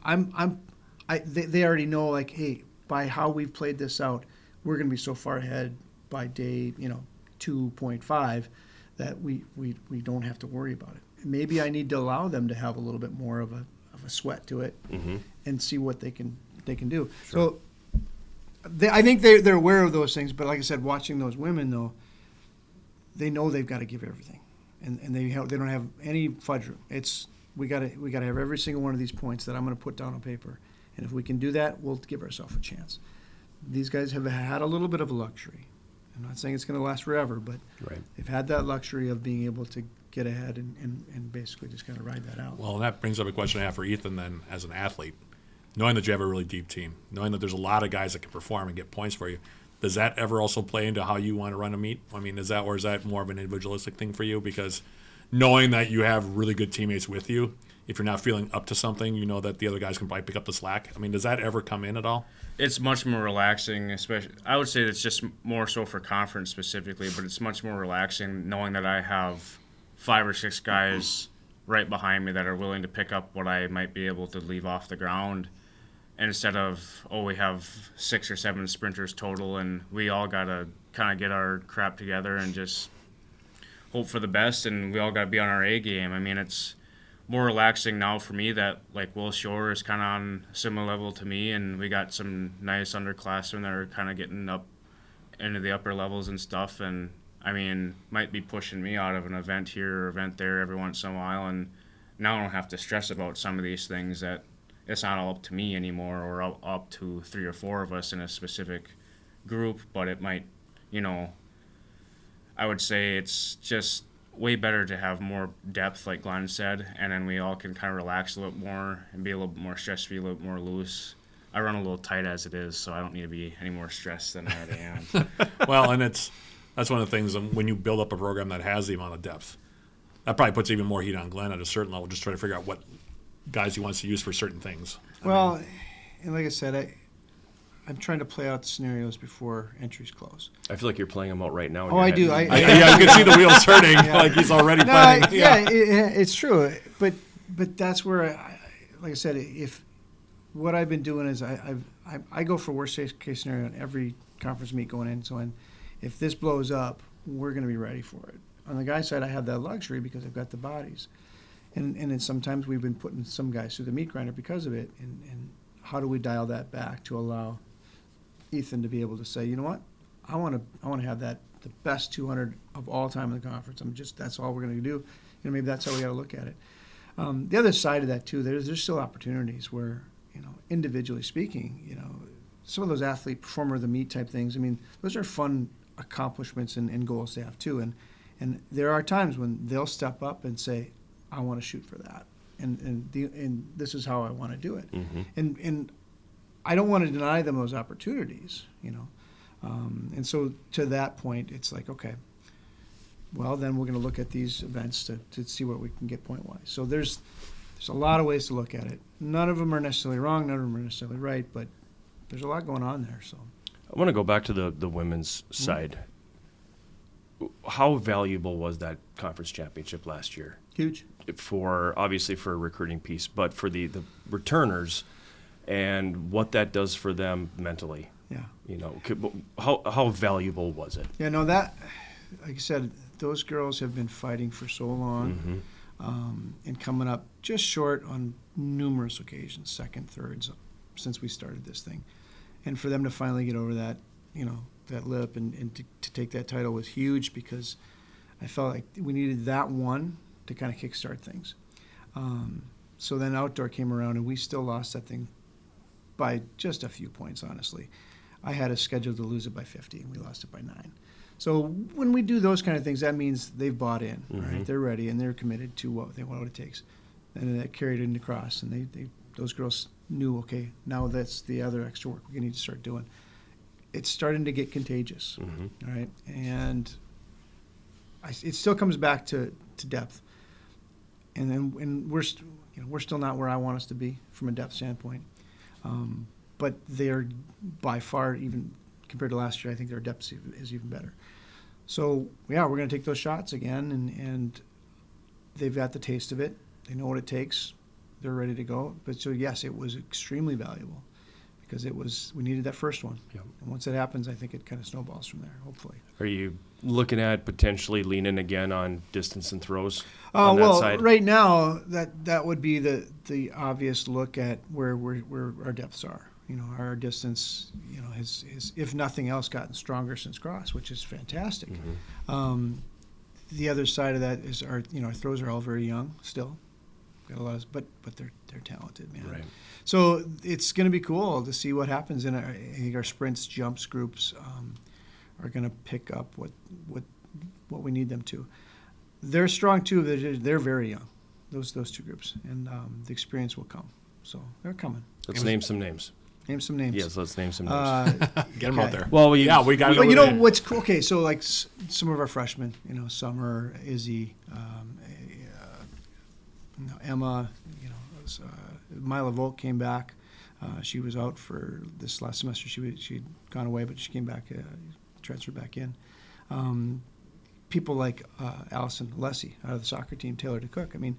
they already know, like, hey, by how we've played this out, we're going to be so far ahead by day 2.5 that we don't have to worry about it. Maybe I need to allow them to have a little bit more of a sweat to it and see what they can do. Sure. So I think they're aware of those things. But like I said, watching those women though, they know they've got to give everything, and they don't have any fudge room. We got to have every single one of these points that I'm going to put down on paper, and if we can do that, we'll give ourselves a chance. These guys have had a little bit of a luxury. I'm not saying it's going to last forever, but they've had that luxury of being able to get ahead and basically just kind of ride that out. Well, and that brings up a question I have for Ethan then, as an athlete. Knowing that you have a really deep team, knowing that there's a lot of guys that can perform and get points for you, does that ever also play into how you want to run a meet? I mean, is that more of an individualistic thing for you? Because knowing that you have really good teammates with you, if you're not feeling up to something, you know that the other guys can probably pick up the slack. I mean, does that ever come in at all? It's much more relaxing, especially. I would say it's just more so for conference specifically, but it's much more relaxing knowing that I have 5 or 6 guys right behind me that are willing to pick up what I might be able to leave off the ground. And instead of, we have 6 or 7 sprinters total, and we all got to kind of get our crap together and just hope for the best, and we all got to be on our A game. I mean, it's more relaxing now for me that, like, Will Shore is kind of on a similar level to me, and we got some nice underclassmen that are kind of getting up into the upper levels and stuff, and, I mean, might be pushing me out of an event here or event there every once in a while, and now I don't have to stress about some of these things that it's not all up to me anymore or up to 3 or 4 of us in a specific group, but it might, I would say it's just way better to have more depth, like Glenn said, and then we all can kind of relax a little more and be a little bit more stress-free, a little bit more loose. I run a little tight as it is, so I don't need to be any more stressed than I already am. Well, and that's one of the things when you build up a program that has the amount of depth, that probably puts even more heat on Glenn at a certain level, just trying to figure out what guys he wants to use for certain things. Well, and like I said, I'm trying to play out the scenarios before entries close. I feel like you're playing them out right now. Oh, I do. Yeah, you can see the wheels turning, like he's already planning. It's true. But that's where, like I said, if what I've been doing is I go for worst case scenario in every conference meet going in. So if this blows up, we're going to be ready for it. On the guy's side, I have that luxury because I've got the bodies. And then sometimes we've been putting some guys through the meat grinder because of it. And how do we dial that back to allow Ethan to be able to say, you know what, I want to have that the best 200 of all time in the conference. That's all we're going to do. Maybe that's how we got to look at it. The other side of that too, there's still opportunities where, individually speaking, some of those athlete performer of the meet type things. I mean, those are fun accomplishments and goals to have too. And there are times when they'll step up and say, I want to shoot for that, and this is how I want to do it. Mm-hmm. And I don't want to deny them those opportunities, and so to that point, it's like, okay, well, then we're going to look at these events to see what we can get point-wise. So there's a lot of ways to look at it. None of them are necessarily wrong, none of them are necessarily right, but there's a lot going on there. So I want to go back to the women's side. How valuable was that conference championship last year? Huge. Obviously for a recruiting piece, but for the returners and what that does for them mentally. Yeah. How valuable was it? Yeah, no, that, like I said, those girls have been fighting for so long, and coming up just short on numerous occasions, second, thirds, since we started this thing. And for them to finally get over that, that lip and to take that title was huge, because I felt like we needed that one to kind of kickstart things. So then outdoor came around, and we still lost that thing by just a few points, honestly. I had a schedule to lose it by 50, and we lost it by 9. So when we do those kind of things, that means they've bought in, right? They're ready, and they're committed to what it takes. And that carried into cross, and those girls knew, okay, now that's the other extra work we need to start doing. It's starting to get contagious, right? And it still comes back to depth. And we're still not where I want us to be from a depth standpoint. But they're by far, even compared to last year, I think their depth is even better. So, yeah, we're going to take those shots again, and they've got the taste of it. They know what it takes. They're ready to go. But so, yes, it was extremely valuable, because we needed that first one. Yep. And once it happens, I think it kind of snowballs from there, hopefully. Are you looking at potentially leaning again on distance and throws on that side? Right now, that would be the obvious look at where our depths are. Our distance, has if nothing else gotten stronger since cross, which is fantastic. The other side of that is our throws are all very young still. Got a lot of, but they're talented, man. Right. So it's going to be cool to see what happens. And I think our sprints, jumps groups are going to pick up what we need them to. They're strong too. They're very young, those two groups, and the experience will come. So they're coming. Let's name some names. Name some names. Yes, let's name some names. Get them out there. Well, we got it. But what's cool? Okay, so like some of our freshmen, Summer, Izzy, Emma, Mila Volk came back. She was out for this last semester. She'd gone away, but she came back, transferred back in. People like Allison Lessie out of the soccer team, Taylor DeCook. I mean,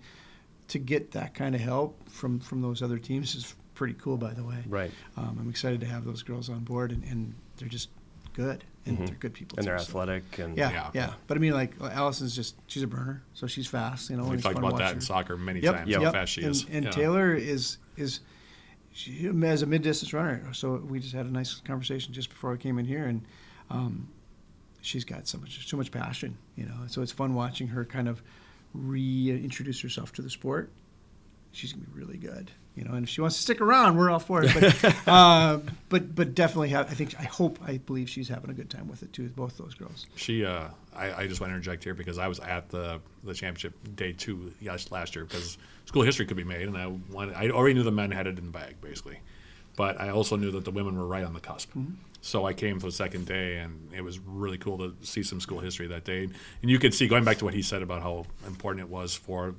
to get that kind of help from those other teams is pretty cool, by the way. Right. I'm excited to have those girls on board, and they're just good, and they're good people. And they're too, athletic. And yeah. But I mean, like Allison's she's a burner, so she's fast. We've talked about that in soccer many times. How fast she is. And Taylor is she, as a mid-distance runner. So we just had a nice conversation just before I came in here, and she's got so much passion. So it's fun watching her kind of reintroduce herself to the sport. She's gonna be really good. And if she wants to stick around, we're all for it. But definitely I believe she's having a good time with it too, with both those girls. She, I just want to interject here because I was at the championship day 2 last year, because school history could be made, and I already knew the men had it in the bag basically, but I also knew that the women were right on the cusp. So I came for the second day, and it was really cool to see some school history that day, and you could see, going back to what he said about how important it was for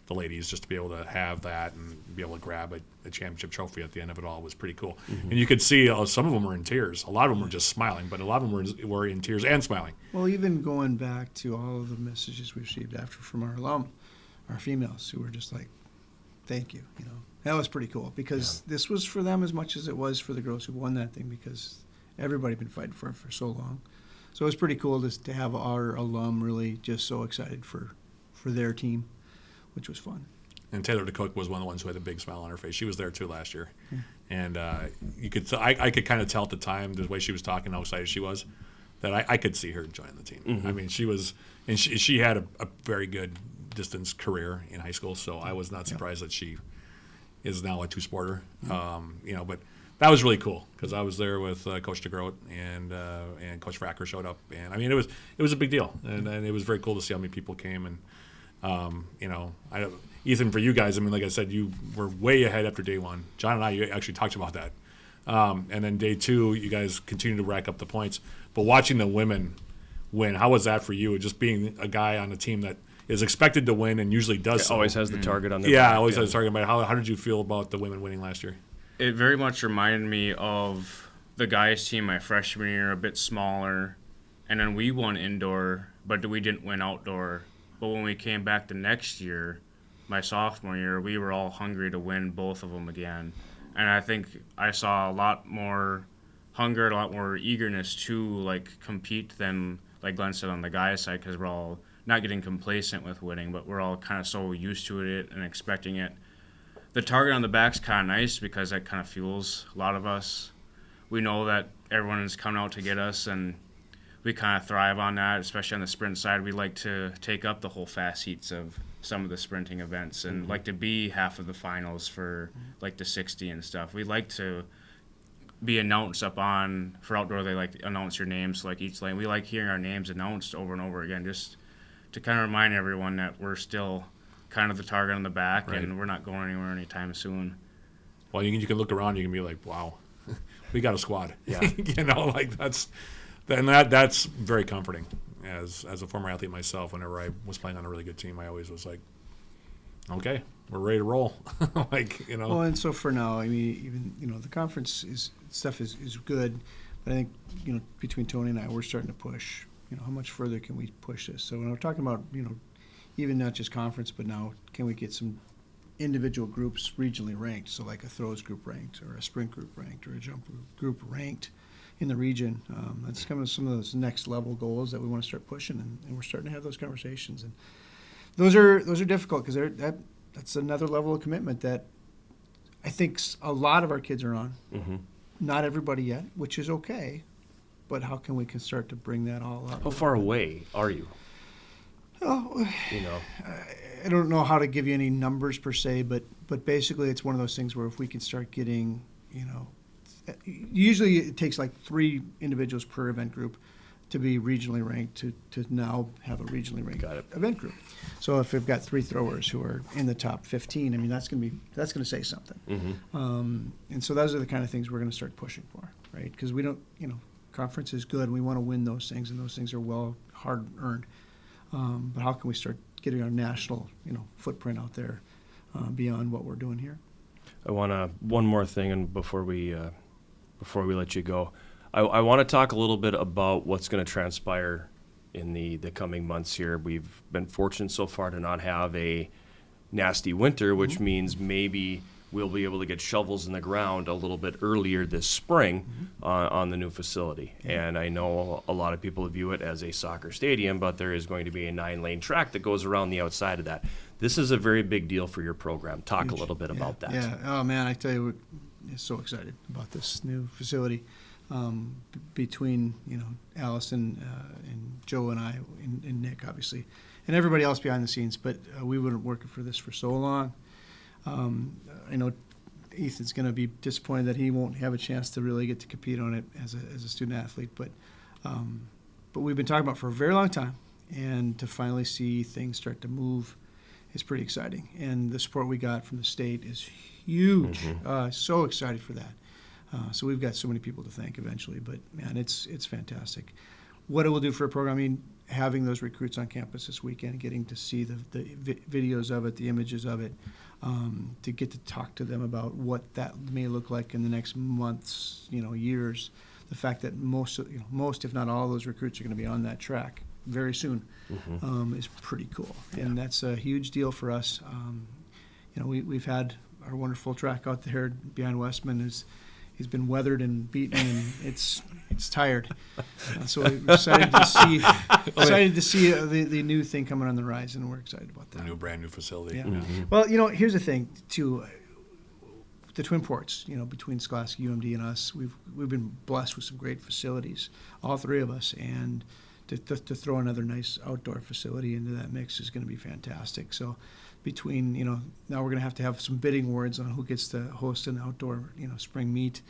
the ladies just to be able to have that and be able to grab a championship trophy at the end of it all was pretty cool. And you could see some of them were in tears. A lot of them were just smiling, but a lot of them were in tears and smiling. Well, even going back to all of the messages we received after from our our females who were just like, thank you. That was pretty cool, because this was for them as much as it was for the girls who won that thing, because everybody had been fighting for it for so long. So it was pretty cool to have our alum really just so excited for their team, which was fun. And Taylor DeCook was one of the ones who had a big smile on her face. She was there too last year, and you could I could kind of tell at the time the way she was talking, how excited she was, that I could see her joining the team. I mean, she was, and she had a very good distance career in high school, so I was not surprised that she is now a two-sporter. But that was really cool because I was there with Coach DeGroat and Coach Fracker showed up, and I mean it was a big deal, and it was very cool to see how many people came, and Ethan, for you guys, I mean, like I said, you were way ahead after day one. John and I actually talked about that, and then day two, you guys continued to rack up the points. But watching the women win, how was that for you? Just being a guy on a team that is expected to win and usually does so. Always has the target on their back. Always has the target. But how did you feel about the women winning last year? It very much reminded me of the guys' team my freshman year, a bit smaller, and then we won indoor, but we didn't win outdoor. But when we came back the next year, my sophomore year, we were all hungry to win both of them again. And I think I saw a lot more hunger, a lot more eagerness to compete than, like Glenn said, on the guys' side, because we're all not getting complacent with winning, but we're all kind of so used to it and expecting it. The target on the back's kind of nice because that kind of fuels a lot of us. We know that everyone is coming out to get us, and we kind of thrive on that, especially on the sprint side. We like to take up the whole fast heats of some of the sprinting events and like to be half of the finals for the 60 and stuff. We like to be announced up on, for outdoor, they like to announce your names, each lane. We like hearing our names announced over and over again, just to kind of remind everyone that we're still kind of the target on the back, right, and we're not going anywhere anytime soon. Well, you can look around, you can be like, wow, we got a squad. Yeah. That's very comforting. As a former athlete myself, whenever I was playing on a really good team, I always was like, okay, we're ready to roll. Well, and so for now, I mean, even, the conference stuff is good, but I think, between Tony and I, we're starting to push, how much further can we push this? So when we're talking about, even not just conference, but now can we get some individual groups regionally ranked? So like a throws group ranked, or a sprint group ranked, or a jump group ranked in the region. That's kind of some of those next level goals that we want to start pushing, and we're starting to have those conversations. And those are difficult because that's another level of commitment that I think a lot of our kids are on. Mm-hmm. Not everybody yet, which is okay. But how can we start to bring that all up? How far away are you? Oh, I don't know how to give you any numbers per se, but basically it's one of those things where if we can start getting, usually it takes 3 individuals per event group to be regionally ranked to now have a regionally ranked event group. So if we've got 3 throwers who are in the top 15, I mean that's going to say something. Mm-hmm. And so those are the kind of things we're going to start pushing for, right? Because we don't, conference is good. We want to win those things, and those things are hard earned. But how can we start getting our national, footprint out there beyond what we're doing here? I want to one more thing, and before we let you go, I want to talk a little bit about what's going to transpire in the coming months here. We've been fortunate so far to not have a nasty winter, which means maybe we'll be able to get shovels in the ground a little bit earlier this spring on the new facility. And I know a lot of people view it as a soccer stadium, but there is going to be a 9-lane track that goes around the outside of that. This is a very big deal for your program. Talk a little bit about that. Yeah. Oh, man, I tell you, we're so excited about this new facility. Between, Allison and Joe and I and Nick, obviously, and everybody else behind the scenes. But we were working for this for so long. I know Ethan's going to be disappointed that he won't have a chance to really get to compete on it as a student athlete, but we've been talking about it for a very long time, and to finally see things start to move is pretty exciting. And the support we got from the state is huge. Mm-hmm. So excited for that. So we've got so many people to thank eventually, but man, it's fantastic. What it will do for a program, I mean, having those recruits on campus this weekend, getting to see the videos of it, the images of it, to get to talk to them about what that may look like in the next months, years. The fact that most, if not all, of those recruits are going to be on that track very soon is pretty cool, and that's a huge deal for us. We've had our wonderful track out there behind Westman is he's been weathered and beaten, and it's tired. So we're excited to see the new thing coming on the rise, and we're excited about that. A brand new facility. Yeah. Well, here's the thing too. The Twin Ports, between Scholastic, UMD, and us, we've been blessed with some great facilities, all three of us, and to throw another nice outdoor facility into that mix is going to be fantastic. So between, now we're going to have some bidding wars on who gets to host an outdoor, spring meet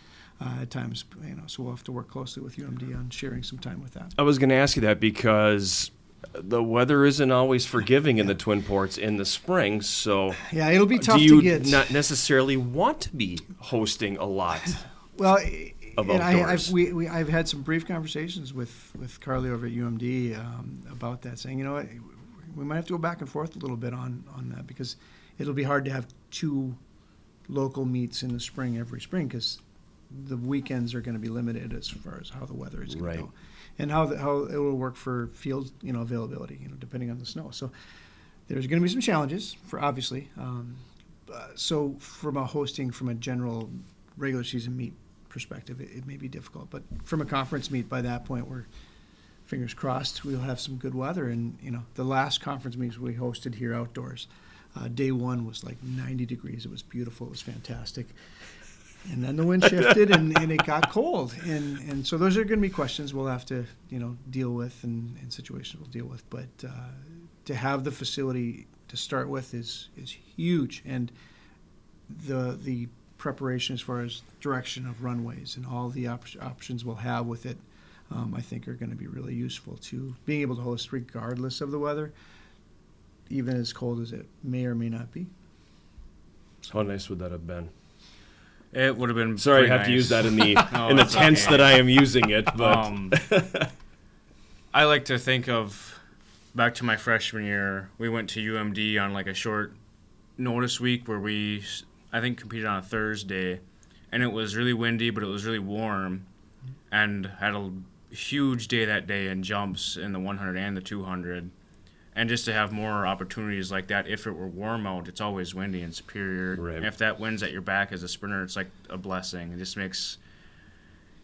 at times, so we'll have to work closely with UMD on sharing some time with that. I was going to ask you that because the weather isn't always forgiving in the Twin Ports in the spring, so yeah, it'll be tough to get. Not necessarily want to be hosting a lot. Well, of and outdoors. I've had some brief conversations with Carly over at UMD about that, saying, we might have to go back and forth a little bit on that, because it'll be hard to have 2 local meets in the spring every spring, because the weekends are going to be limited as far as how the weather is going to go, and how it will work for field availability, depending on the snow. So there's going to be some challenges for obviously. So from a general regular season meet perspective, it may be difficult, but from a conference meet, by that point, we're fingers crossed we'll have some good weather. And the last conference meets we hosted here outdoors, day 1 was like 90 degrees. It was beautiful. It was fantastic. And then the wind shifted and it got cold. And so those are going to be questions we'll have to, deal with and situations we'll deal with. But to have the facility to start with is huge. And the preparation as far as direction of runways and all the options we'll have with it, I think are going to be really useful to being able to host regardless of the weather, even as cold as it may or may not be. How nice would that have been? It would have been. Sorry, I have nice. to use that in the No, in the it's tense okay. that I am using it. But I like to think of back to my freshman year. We went to UMD on like a short notice week where we, I think, competed on a Thursday, and it was really windy, but it was really warm, and had a huge day that day in jumps in the 100 and the 200. And just to have more opportunities like that, if it were warm out, it's always windy in Superior. Right. And if that wind's at your back as a sprinter, it's like a blessing. It just makes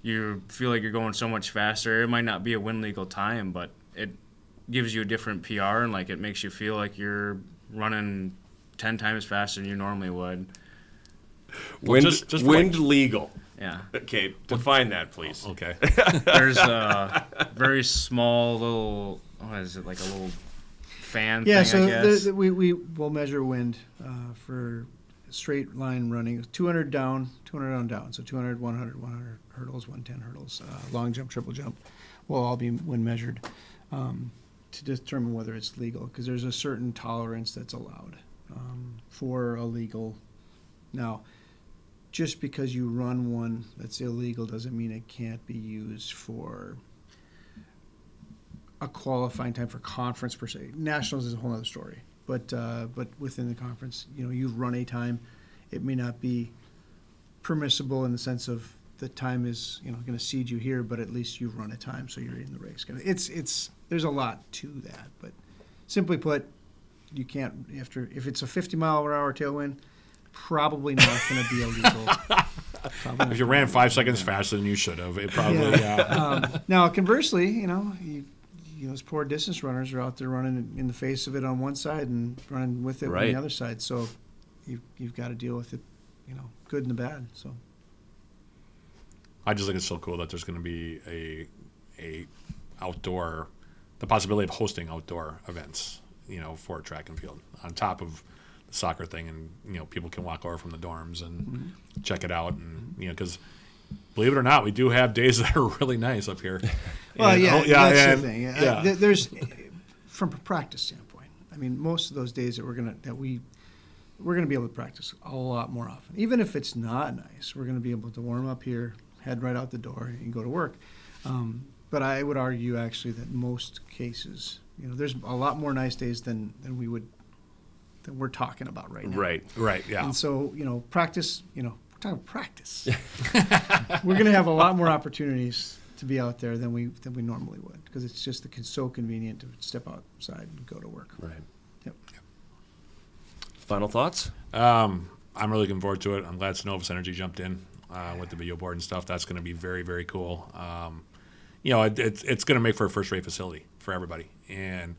you feel like you're going so much faster. It might not be a wind legal time, but it gives you a different PR, and like it makes you feel like you're running 10 times faster than you normally would. wind, just wind legal. Yeah. Okay, define that, please. Okay. There's a very small little, what is it, like a little fan Yeah, thing, I guess. so we will measure wind for straight line running, 200 down, 200 down. So 200, 100, 100 hurdles, 110 hurdles, long jump, triple jump will all be wind measured to determine whether it's legal, because there's a certain tolerance that's allowed for a legal. Now, just because you run one that's illegal doesn't mean it can't be used for a qualifying time for conference per se. Nationals is a whole other story. But within the conference, you've run a time. It may not be permissible in the sense of the time is going to seed you here, but at least you've run a time, so you're in the race. It's there's a lot to that, but simply put, you can't if it's a 50-mile-per-hour tailwind, probably not going to be illegal. If you ran 5 seconds faster than you should have, it probably. Now, conversely, those poor distance runners are out there running in the face of it on one side and running with it on the other side. So you've got to deal with it, good and the bad. So I just think it's so cool that there's going to be a outdoor, the possibility of hosting outdoor events, for track and field on top of the soccer thing, and people can walk over from the dorms and check it out, and because. Believe it or not, we do have days that are really nice up here. Well, that's the thing. Yeah. There's, from a practice standpoint, I mean, most of those days that we're gonna be able to practice a lot more often. Even if it's not nice, we're gonna be able to warm up here, head right out the door, and go to work. But I would argue actually that most cases, there's a lot more nice days than we're talking about right now. Right. Yeah. And so practice. We're talking practice. We're going to have a lot more opportunities to be out there than we normally would, because it's just so convenient to step outside and go to work. Right. Yep. Final thoughts? I'm really looking forward to it. I'm glad Synovus Energy jumped in. with the video board and stuff. That's going to be very, very cool. It's going to make for a first-rate facility for everybody. And,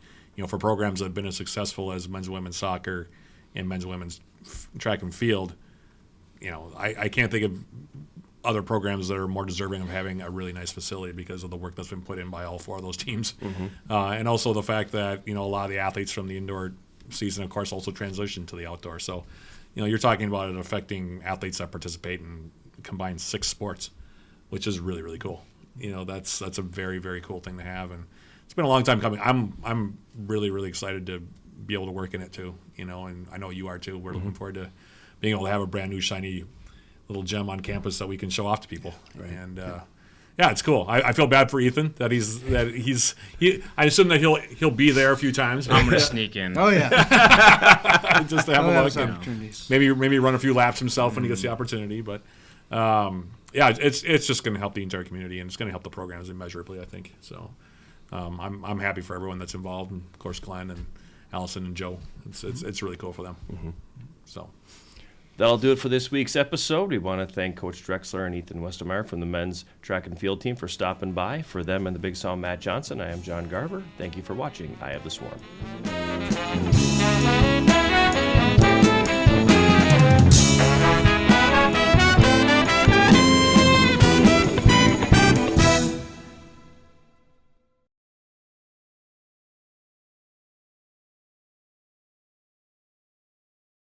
for programs that have been as successful as men's and women's soccer and men's and women's track and field, I can't think of other programs that are more deserving of having a really nice facility because of the work that's been put in by all 4 of those teams. And also the fact that, a lot of the athletes from the indoor season, of course, also transition to the outdoor. So, you're talking about it affecting athletes that participate in combined 6 sports, which is really, really cool. That's a very, very cool thing to have. And it's been a long time coming. I'm really, really excited to be able to work in it too, and I know you are too. We're looking forward to being able to have a brand new, shiny little gem on campus that we can show off to people. Right. And it's cool. I feel bad for Ethan that I assume that he'll be there a few times. I'm gonna sneak in. Oh yeah. Just to have a look. Maybe run a few laps himself when he gets the opportunity. But it's just going to help the entire community, and it's going to help the programs immeasurably, I think. So I'm happy for everyone that's involved, and of course Glenn and Allison and Joe. It's really cool for them. So. That'll do it for this week's episode. We want to thank Coach Drexler and Ethan Westimayer from the men's track and field team for stopping by. For them and the Big Sound Matt Johnson, I am John Garver. Thank you for watching Eye of the Swarm.